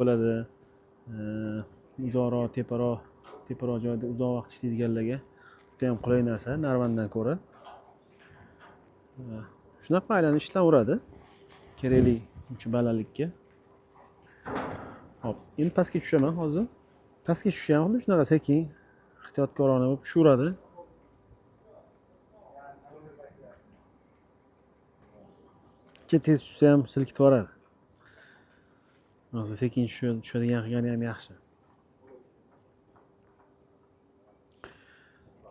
bo'ladi. Uzoqroq, teparoq joyda uzoq vaqt ishlaydiganlarga juda ham qulay narsa narvandan ko'ra. Shunaqa aylanib ishlaveradi. Kerakli uncha balandlikka. Hop, endi pastga tushaman hozir. Pastga tushishi ham xuddi shunaqa sekin, ehtiyotkorona bo'lib tushaveradi. Tez tushsa ham silkitib yuboradi. Hozir sekin tushadigan qilgani ham yaxshi.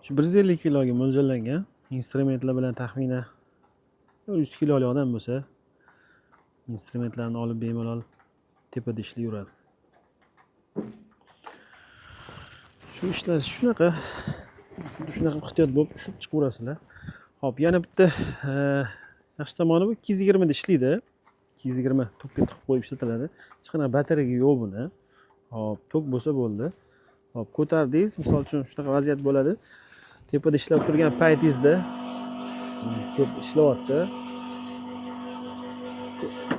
Shu 150 kiloga mo'ljallangan instrumentlar bilan taxminan 100 kilolik odam bo'lsa, instrumentlarni olib bemalol tepada ishlayveradi. Shu ishlar shunaqa ehtiyot bo'lib tushib chiqaverasizlar. Hop, yana bitta yaxshi tomoni bu 220 da ishlaydi. 220 tokga tiqib qo'yib ishlatiladi. Hech qanaqa batareya yo'q buni. Hop, tok bo'lsa bo'ldi. Hop, ko'tardingiz, misol uchun shunaqa vaziyat bo'ladi. Tepada ishlab turgan paytingizda ko'p ishlayapti.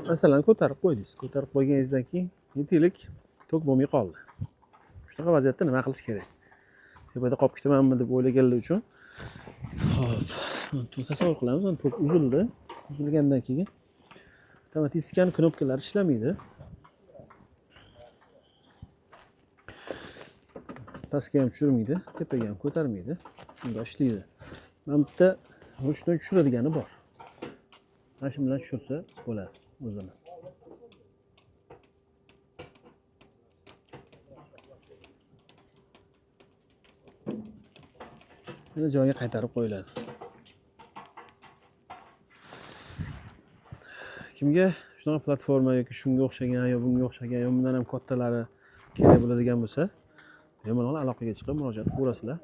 Masalan, ko'tarib qo'ydingiz. Ko'tarib qo'yganingizdan keyin yetilik tok bo'lmay qoldi. Shunaqa vaziyatda nima qilish kerak? Tepada qolib ketamanmi deb o'ylaganlar uchun. Hop, tasavvur qilamiz, tok uzildi. Uzilgandan keyin avtomatik knopkalari ishlamaydi. Pastga ham tushirmaydi, tepaga ham ko'tarmaydi. Shunda ishlaydi. Mana bitta ruchnoy tushiradigani bor. Mana shu bilan tushirsa bo'ladi o'zini. Mana joyiga qaytarib qo'yiladi. Kimga shunaqa platforma yoki shunga o'xshagan yo bunga o'xshagan yo bundan ham kattalari kerak bo'ladigan bo'lsa, bemalol aloqaga chiqib murojaat qilaverasizlar.